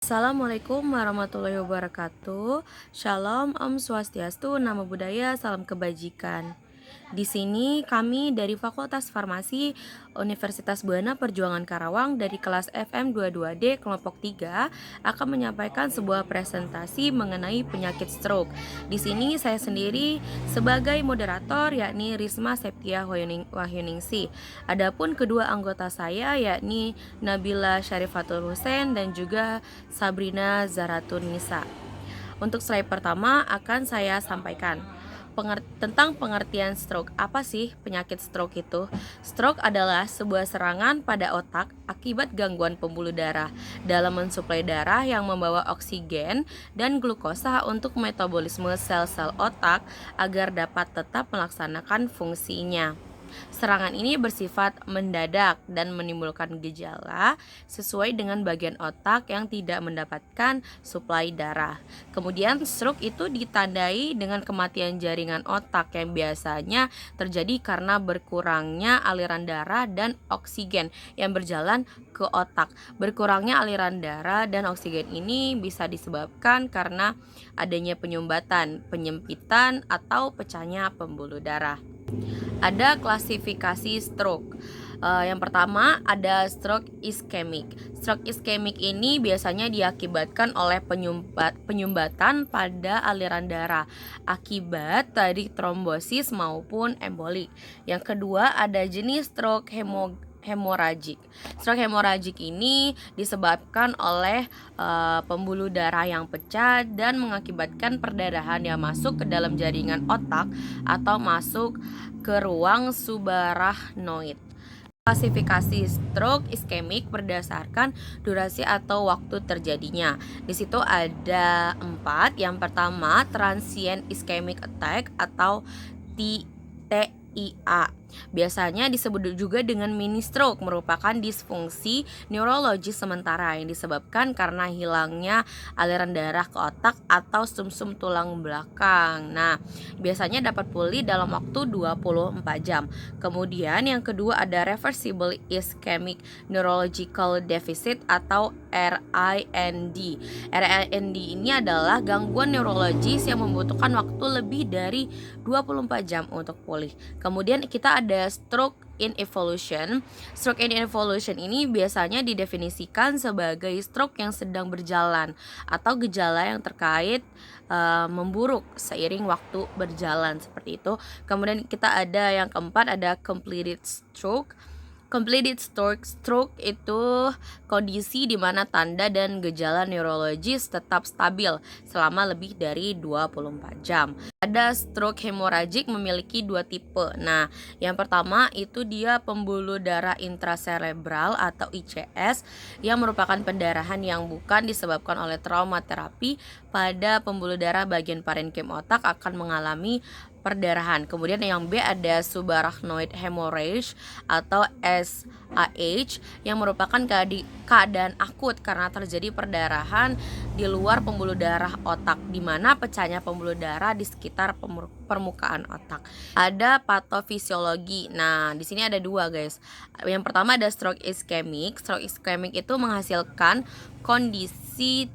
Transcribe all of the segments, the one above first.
Assalamualaikum warahmatullahi wabarakatuh. Shalom, Om Swastiastu, Namo Buddhaya, salam kebajikan. Di sini kami dari Fakultas Farmasi Universitas Buana Perjuangan Karawang dari kelas FM 22D kelompok 3 akan menyampaikan sebuah presentasi mengenai penyakit stroke. Di sini saya sendiri sebagai moderator yakni Risma Septia Wahyuningsi. Adapun kedua anggota saya yakni Nabila Syarifatul Hussein dan juga Sabrina Zaratun Nisa. Untuk slide pertama akan saya sampaikan tentang pengertian stroke. Apa sih penyakit stroke itu? Stroke adalah sebuah serangan pada otak akibat gangguan pembuluh darah dalam mensuplai darah yang membawa oksigen dan glukosa untuk metabolisme sel-sel otak agar dapat tetap melaksanakan fungsinya. Serangan ini bersifat mendadak dan menimbulkan gejala sesuai dengan bagian otak yang tidak mendapatkan suplai darah. Kemudian stroke itu ditandai dengan kematian jaringan otak yang biasanya terjadi karena berkurangnya aliran darah dan oksigen yang berjalan ke otak. Berkurangnya aliran darah dan oksigen ini bisa disebabkan karena adanya penyumbatan, penyempitan, atau pecahnya pembuluh darah. Ada klasifikasi stroke. Yang pertama ada stroke iskemik. Stroke iskemik ini biasanya diakibatkan oleh penyumbatan pada aliran darah akibat dari trombosis maupun emboli. Yang kedua ada jenis stroke hemoragik. Stroke hemoragik ini disebabkan oleh pembuluh darah yang pecah dan mengakibatkan perdarahan yang masuk ke dalam jaringan otak atau masuk ke ruang subarachnoid. Klasifikasi stroke iskemik berdasarkan durasi atau waktu terjadinya. Di situ ada 4. Yang pertama, transient ischemic attack atau TIA. Biasanya disebut juga dengan mini stroke, merupakan disfungsi neurologi sementara yang disebabkan karena hilangnya aliran darah ke otak atau sumsum tulang belakang. Nah, biasanya dapat pulih dalam waktu 24 jam. Kemudian yang kedua ada reversible ischemic neurological deficit atau RIND. RIND ini adalah gangguan neurologis yang membutuhkan waktu lebih dari 24 jam untuk pulih. Kemudian kita ada stroke in evolution. Stroke in evolution ini biasanya didefinisikan sebagai stroke yang sedang berjalan atau gejala yang terkait memburuk seiring waktu berjalan seperti itu. Kemudian kita ada yang keempat ada completed stroke. Completed stroke itu kondisi di mana tanda dan gejala neurologis tetap stabil selama lebih dari 24 jam. Ada stroke hemoragik memiliki 2 tipe. Nah, yang pertama itu dia pembuluh darah intracerebral atau ICS yang merupakan pendarahan yang bukan disebabkan oleh trauma terapi pada pembuluh darah bagian parenkim otak akan mengalami perdarahan. Kemudian yang B ada subarachnoid hemorrhage atau SAH yang merupakan keadaan akut karena terjadi perdarahan di luar pembuluh darah otak di mana pecahnya pembuluh darah di sekitar permukaan otak. Ada patofisiologi. Nah, di sini ada 2, guys. Yang pertama ada stroke ischemic. Stroke ischemic itu menghasilkan kondisi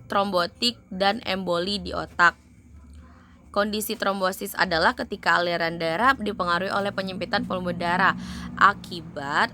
trombotik dan emboli di otak. Kondisi trombosis adalah ketika aliran darah dipengaruhi oleh penyempitan pembuluh darah akibat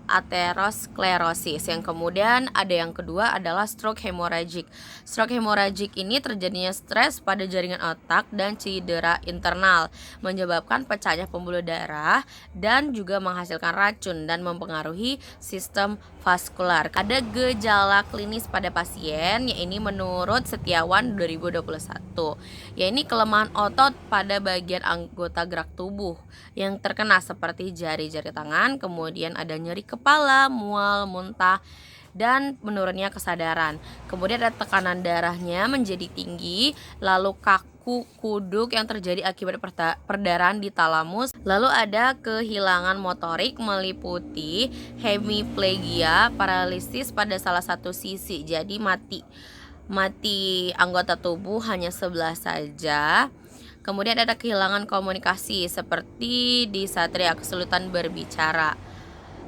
aterosklerosis. Yang kemudian ada yang kedua adalah stroke hemorrhagic. Stroke hemorrhagic ini terjadinya stres pada jaringan otak dan cedera internal, menyebabkan pecahnya pembuluh darah dan juga menghasilkan racun dan mempengaruhi sistem vaskular. Ada gejala klinis pada pasien, yaitu menurut Setiawan 2021, yaitu kelemahan otot pada bagian anggota gerak tubuh yang terkena seperti jari-jari tangan, kemudian ada nyeri kepala, mual, muntah, dan menurunnya kesadaran. Kemudian ada tekanan darahnya menjadi tinggi, lalu kaku kuduk yang terjadi akibat perdarahan di talamus. Lalu ada kehilangan motorik meliputi hemiplegia, paralisis pada salah satu sisi, jadi mati anggota tubuh hanya sebelah saja. Kemudian ada kehilangan komunikasi seperti disatria, kesulitan berbicara.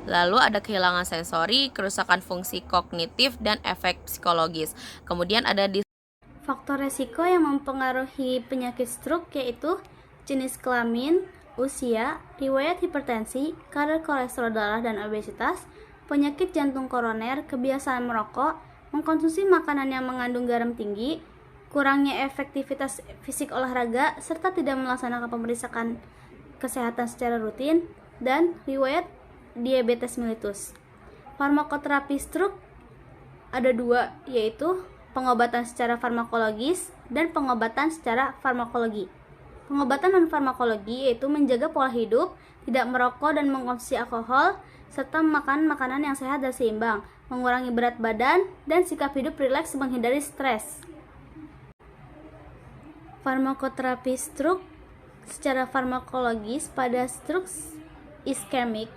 Lalu ada kehilangan sensori, kerusakan fungsi kognitif, dan efek psikologis. Kemudian ada Faktor resiko yang mempengaruhi penyakit stroke yaitu jenis kelamin, usia, riwayat hipertensi, kadar kolesterol darah dan obesitas, penyakit jantung koroner, kebiasaan merokok, mengkonsumsi makanan yang mengandung garam tinggi, kurangnya efektivitas fisik olahraga, serta tidak melaksanakan pemeriksaan kesehatan secara rutin, dan riwayat diabetes mellitus. Farmakoterapi stroke ada dua, yaitu pengobatan secara farmakologis dan pengobatan secara farmakologi. Pengobatan non-farmakologi yaitu menjaga pola hidup, tidak merokok dan mengkonsumsi alkohol, serta makan makanan yang sehat dan seimbang, mengurangi berat badan, dan sikap hidup rileks menghindari stres. Farmakoterapi stroke secara farmakologis pada stroke iskemik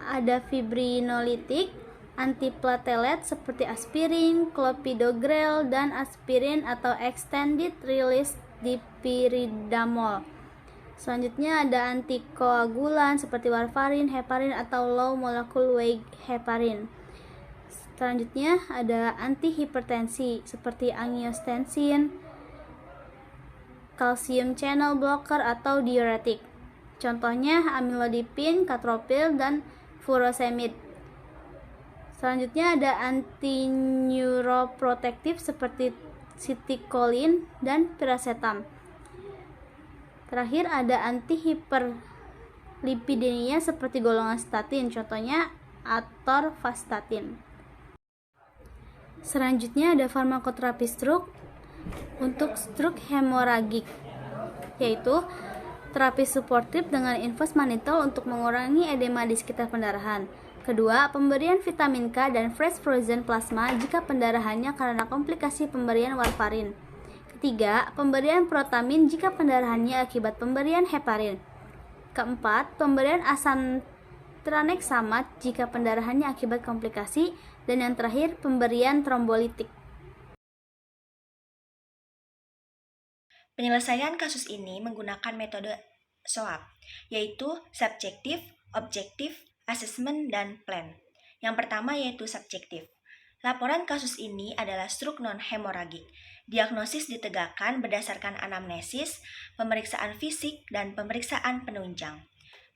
ada fibrinolitik, antiplatelet seperti aspirin, clopidogrel, dan aspirin atau extended release dipiridamol. Selanjutnya ada antikoagulan seperti warfarin, heparin, atau low molecular weight heparin. Selanjutnya ada antihipertensi seperti angiostensin, calcium channel blocker, atau diuretik. Contohnya amlodipin, katropil, dan furosemid. Selanjutnya ada anti-neuroprotektif seperti sitikolin dan piracetam. Terakhir ada antihiperlipidemia seperti golongan statin, contohnya atorvastatin. Selanjutnya ada farmakoterapi stroke untuk stroke hemoragik, yaitu terapi suportif dengan infus manitol untuk mengurangi edema di sekitar pendarahan. Kedua, pemberian vitamin K dan fresh frozen plasma jika pendarahannya karena komplikasi pemberian warfarin. Ketiga, pemberian protamin jika pendarahannya akibat pemberian heparin. Keempat, pemberian asam tranexamat jika pendarahannya akibat komplikasi. Dan yang terakhir, pemberian trombolitik. Penyelesaian kasus ini menggunakan metode SOAP, yaitu subjektif, objektif, assessment, dan plan. Yang pertama yaitu subjektif. Laporan kasus ini adalah stroke non-hemoragik. Diagnosis ditegakkan berdasarkan anamnesis, pemeriksaan fisik, dan pemeriksaan penunjang.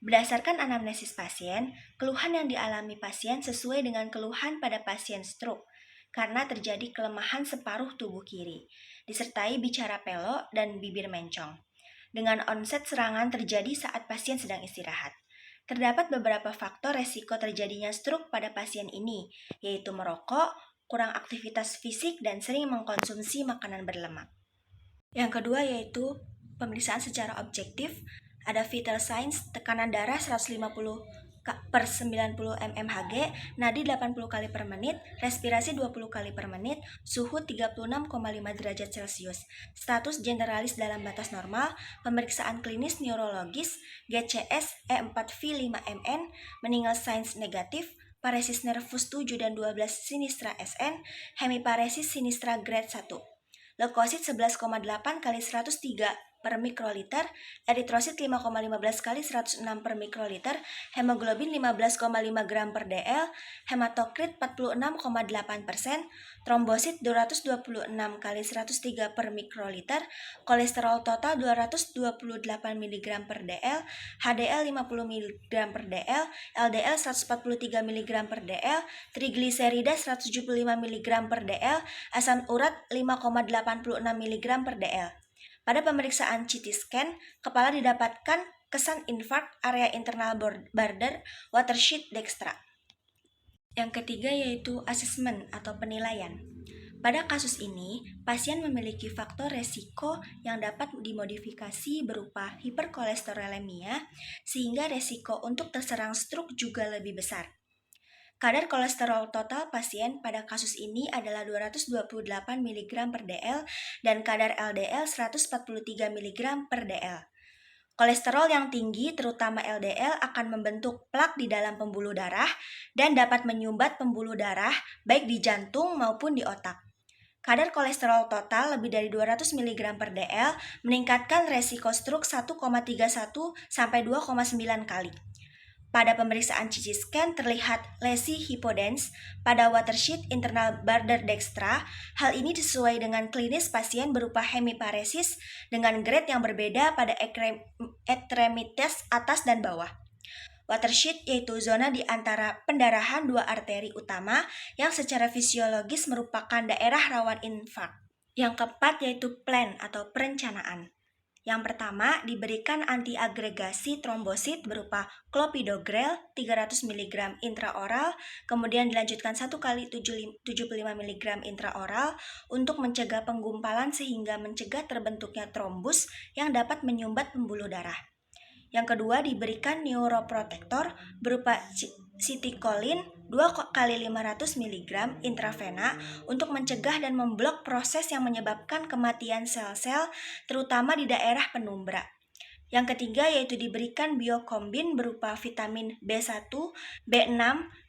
Berdasarkan anamnesis pasien, keluhan yang dialami pasien sesuai dengan keluhan pada pasien stroke, karena terjadi kelemahan separuh tubuh kiri, disertai bicara pelok dan bibir mencong. Dengan onset serangan terjadi saat pasien sedang istirahat. Terdapat beberapa faktor resiko terjadinya stroke pada pasien ini, yaitu merokok, kurang aktivitas fisik, dan sering mengkonsumsi makanan berlemak. Yang kedua yaitu pemeriksaan secara objektif. Ada vital signs, tekanan darah 150 per 90 mmHg, nadi 80 kali per menit, respirasi 20 kali per menit, suhu 36,5 derajat Celcius, status generalis dalam batas normal, pemeriksaan klinis neurologis, GCS E4V5MN, meninggal signs negatif, paresis nervus 7 dan 12 sinistra SN, hemiparesis sinistra grade 1. Leukosit 11,8 kali 103 per mikroliter, eritrosit 5,15 kali 106 per mikroliter, hemoglobin 15,5 gram per dl, hematokrit 46,8%, trombosit 226 kali 103 per mikroliter, kolesterol total 228 mg per dl, HDL 50 mg per dl, LDL 143 mg per dl, trigliserida 175 mg per dl, asam urat 5,86 mg per dl. Pada pemeriksaan CT scan, kepala didapatkan kesan infark area internal border watershed dextra. Yang ketiga yaitu asesmen atau penilaian. Pada kasus ini, pasien memiliki faktor resiko yang dapat dimodifikasi berupa hiperkolesterolemia, sehingga resiko untuk terserang stroke juga lebih besar. Kadar kolesterol total pasien pada kasus ini adalah 228 mg per dl dan kadar LDL 143 mg per dl. Kolesterol yang tinggi, terutama LDL, akan membentuk plak di dalam pembuluh darah dan dapat menyumbat pembuluh darah baik di jantung maupun di otak. Kadar kolesterol total lebih dari 200 mg per dl meningkatkan resiko stroke 1,31 sampai 2,9 kali. Pada pemeriksaan CT scan terlihat lesi hipodens pada watershed internal border dextra. Hal ini sesuai dengan klinis pasien berupa hemiparesis dengan grade yang berbeda pada ekstremitas atas dan bawah. Watershed yaitu zona di antara pendarahan dua arteri utama yang secara fisiologis merupakan daerah rawan infark. Yang keempat yaitu plan atau perencanaan. Yang pertama, diberikan antiagregasi trombosit berupa clopidogrel 300 mg intraoral, kemudian dilanjutkan 1 kali 75 mg intraoral untuk mencegah penggumpalan sehingga mencegah terbentuknya trombus yang dapat menyumbat pembuluh darah. Yang kedua, diberikan neuroprotektor berupa sitikolin 2 kali 500 mg intravena untuk mencegah dan memblok proses yang menyebabkan kematian sel-sel, terutama di daerah penumbra. Yang ketiga yaitu diberikan biokombin berupa vitamin B1, B6,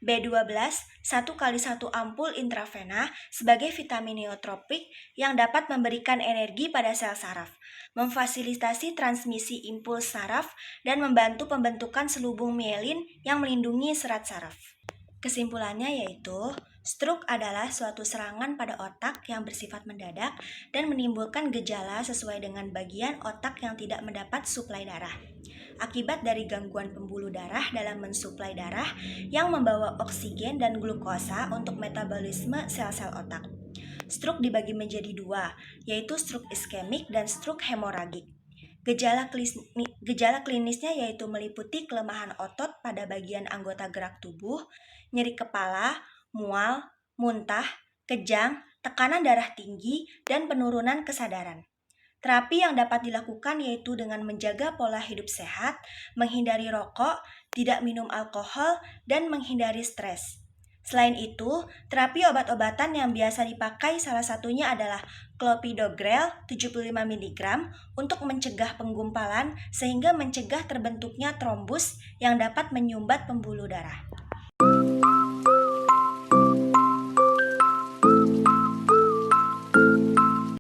B12, 1 kali 1 ampul intravena sebagai vitamin neotropik yang dapat memberikan energi pada sel saraf, memfasilitasi transmisi impuls saraf, dan membantu pembentukan selubung mielin yang melindungi serat saraf. Kesimpulannya yaitu, stroke adalah suatu serangan pada otak yang bersifat mendadak dan menimbulkan gejala sesuai dengan bagian otak yang tidak mendapat suplai darah. Akibat dari gangguan pembuluh darah dalam mensuplai darah yang membawa oksigen dan glukosa untuk metabolisme sel-sel otak. Stroke dibagi menjadi dua, yaitu stroke iskemik dan stroke hemoragik. Gejala klinisnya yaitu meliputi kelemahan otot pada bagian anggota gerak tubuh, nyeri kepala, mual, muntah, kejang, tekanan darah tinggi, dan penurunan kesadaran. Terapi yang dapat dilakukan yaitu dengan menjaga pola hidup sehat, menghindari rokok, tidak minum alkohol, dan menghindari stres. Selain itu, terapi obat-obatan yang biasa dipakai salah satunya adalah clopidogrel 75 mg untuk mencegah penggumpalan sehingga mencegah terbentuknya trombus yang dapat menyumbat pembuluh darah.